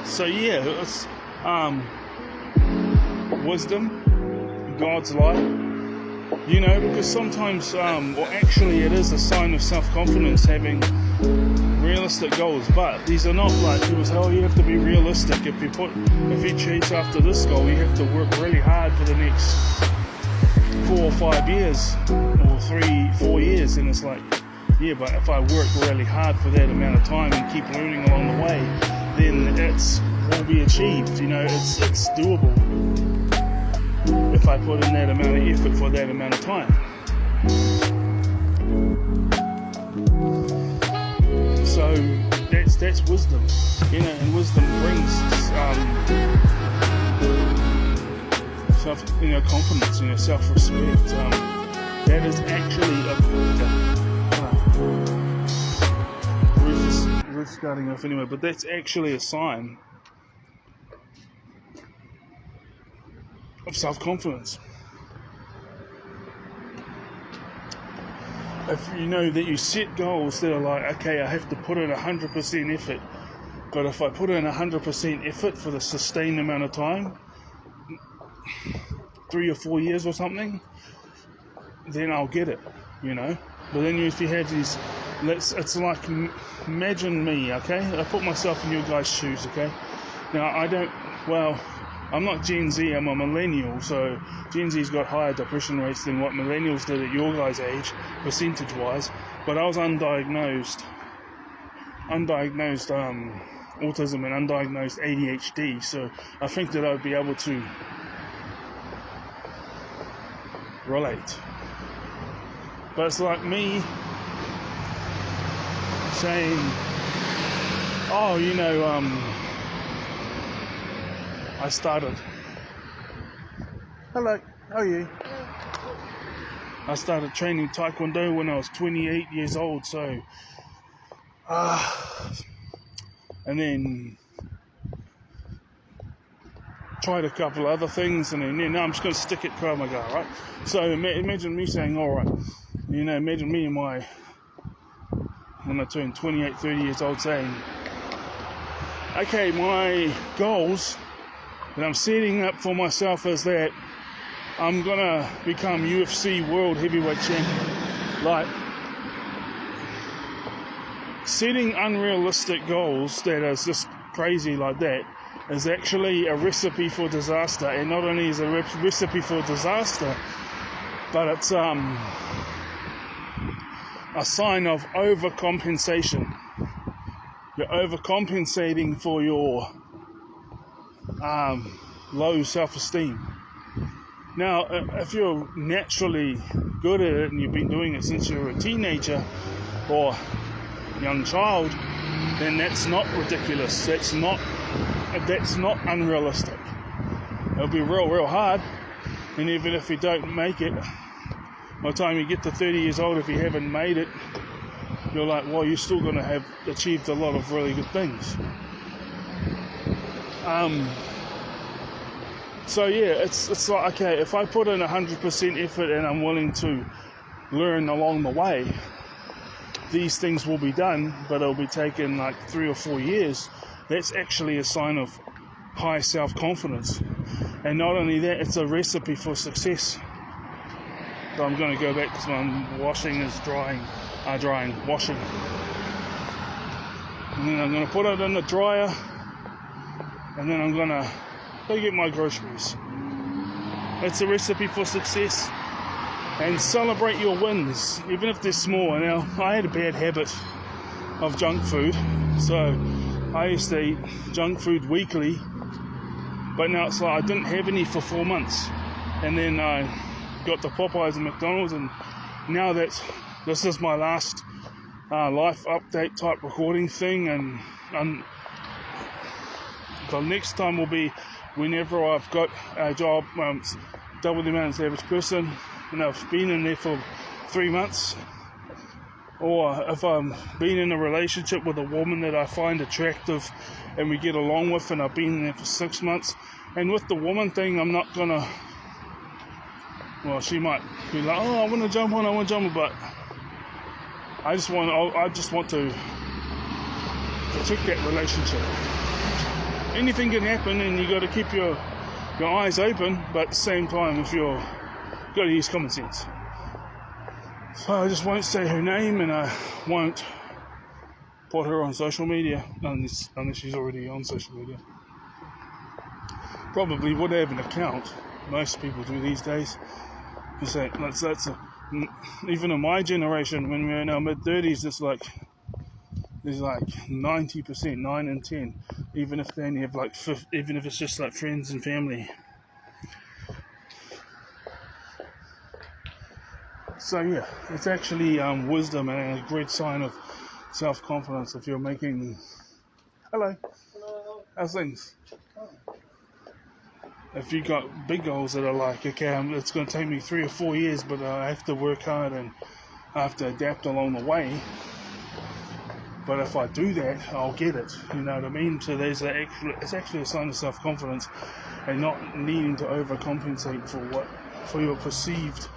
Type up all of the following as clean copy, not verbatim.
So yeah, it's wisdom, God's light. You know, because sometimes, or actually it is a sign of self-confidence having realistic goals, but these are not like people say, oh, you have to be realistic. If you chase after this goal, you have to work really hard for the next 4 or 5 years, or 3-4 years, and it's like, yeah, but if I work really hard for that amount of time and keep learning along the way, then it will be achieved. You know, it's doable if I put in that amount of effort for that amount of time. So that's wisdom, you know, and wisdom brings confidence, you know, self-respect. That is actually roof starting off anyway, but that's actually a sign of self-confidence. If you know that you set goals that are like, okay, I have to put in 100% effort, but if I put in 100% effort for the sustained amount of time, 3 or 4 years or something, then I'll get it, you know. But then if you have these, it's like, imagine me, okay? I put myself in your guys' shoes, okay? Now, I'm not Gen Z, I'm a millennial, so Gen Z's got higher depression rates than what millennials did at your guys' age, percentage-wise, but I was undiagnosed autism and undiagnosed ADHD, so I think that I'd be able to relate. But it's like me saying, oh, you know, I started. Hello, how are you? I started training Taekwondo when I was 28 years old, so and then tried a couple of other things, and then now I'm just going to stick at Krav Maga, right? So imagine me saying, all right, you know, imagine me when I turned 28, 30 years old saying, okay, my goals that I'm setting up for myself is that I'm going to become UFC World Heavyweight Champion. Like, setting unrealistic goals that is just crazy like that is actually a recipe for disaster. And not only is it a recipe for disaster, but it's a sign of overcompensation. You're overcompensating for your low self-esteem. Now, if you're naturally good at it and you've been doing it since you were a teenager or young child, then that's not ridiculous. That's not unrealistic. It'll be real hard, and even if you don't make it, by the time you get to 30 years old, if you haven't made it, you're like, well, you're still going to have achieved a lot of really good things. So yeah, it's like, okay, if I put in 100% effort and I'm willing to learn along the way, these things will be done, but it'll be taken like 3 or 4 years. That's actually a sign of high self-confidence. And not only that, it's a recipe for success. So I'm going to go back because my washing is washing. And then I'm going to put it in the dryer, and then I'm going to go get my groceries. It's a recipe for success. And celebrate your wins, even if they're small. Now, I had a bad habit of junk food, so I used to eat junk food weekly, but now it's like I didn't have any for 4 months, and then I got the Popeyes and McDonald's, and now this is my last life update type recording thing, and the next time will be whenever I've got a job double the amount as the average person, and I've been in there for 3 months, or if I'm been in a relationship with a woman that I find attractive and we get along with, and I've been in there for 6 months. And with the woman thing, I'm not gonna, well, she might be like, oh, I want to jump on, but I just want to protect that relationship. Anything can happen, and you got to keep your eyes open, but at the same time, if you're got to use common sense. So I just won't say her name, and I won't put her on social media unless she's already on social media. Probably would have an account. Most people do these days. So even in my generation, when we're in our mid-30s, it's like there's like 90%, 9 in 10, even if they only have like even if it's just like friends and family. So yeah, it's actually wisdom and a great sign of self-confidence if you're making. Hello. How's things? If you got big goals that are like, okay, it's going to take me 3 or 4 years, but I have to work hard and I have to adapt along the way. But if I do that, I'll get it. You know what I mean? So it's actually a sign of self-confidence, and not needing to overcompensate for your perceived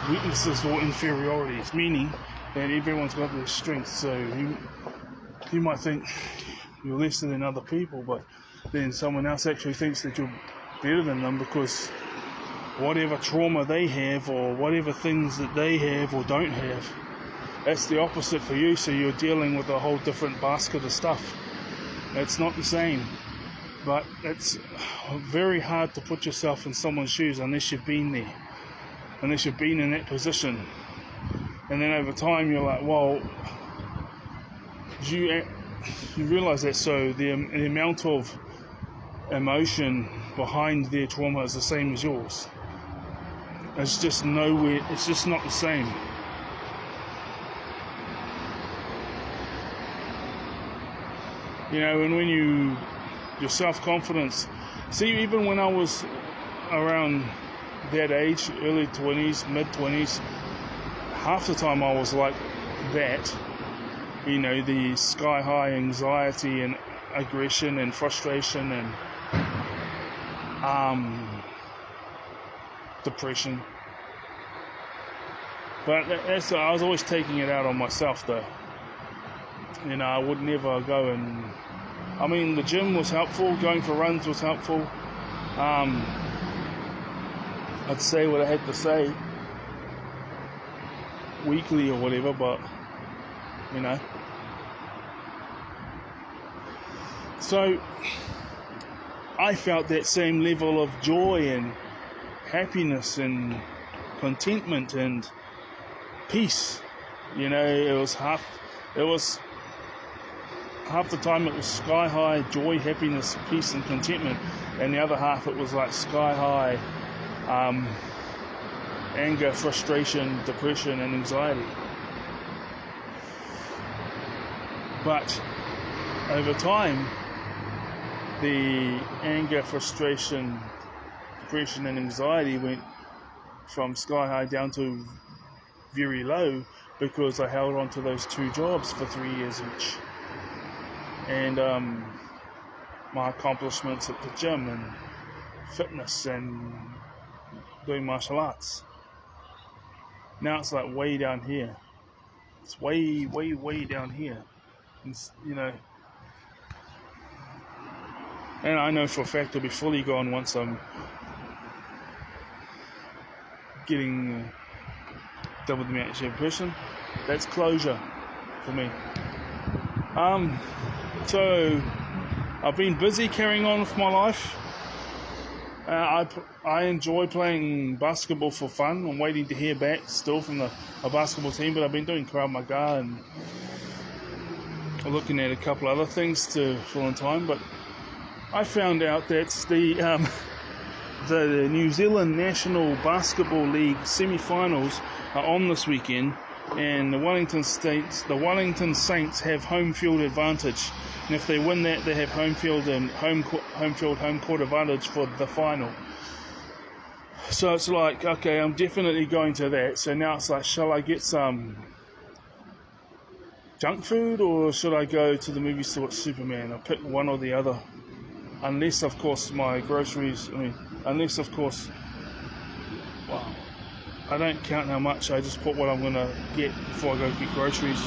weaknesses or inferiorities. Meaning that everyone's got their strengths. So you might think you're lesser than other people, but then someone else actually thinks that you're better than them because whatever trauma they have or whatever things that they have or don't have, that's the opposite for you. So you're dealing with a whole different basket of stuff. It's not the same, but it's very hard to put yourself in someone's shoes unless you've been there, unless you've been in that position. And then over time you're like, well, you realize that, so the amount of emotion behind their trauma is the same as yours. It's just nowhere, it's just not the same. You know, and when your self-confidence, see, even when I was around that age, early 20s, mid-20s, half the time I was like that. You know, the sky-high anxiety and aggression and frustration and depression. But I was always taking it out on myself, though. You know, I would never go and... I mean, the gym was helpful, going for runs was helpful. I'd say what I had to say weekly or whatever, but, you know. So, I felt that same level of joy and happiness and contentment and peace. You know, it was half the time it was sky high joy, happiness, peace and contentment, and the other half it was like sky high anger, frustration, depression and anxiety. But over time, the anger, frustration, depression and anxiety went from sky high down to very low, because I held on to those 2 jobs for 3 years each. And my accomplishments at the gym and fitness and doing martial arts. Now it's like way down here. It's way, way, way down here. It's, you know. And I know for a fact it'll be fully gone once I'm getting done with the actual person. That's closure for me. So I've been busy carrying on with my life. I enjoy playing basketball for fun. I'm waiting to hear back still from a basketball team, but I've been doing Krav Maga and looking at a couple other things to fill in time. But I found out that the New Zealand National Basketball League semi-finals are on this weekend, and the Wellington Saints have home field advantage. And if they win that, they have home court advantage for the final. So it's like, okay, I'm definitely going to that. So now it's like, shall I get some junk food, or should I go to the movie store at Superman? I'll pick one or the other. Unless, of course, my groceries, unless, of course, wow, I don't count how much, I just put what I'm going to get before I go get groceries.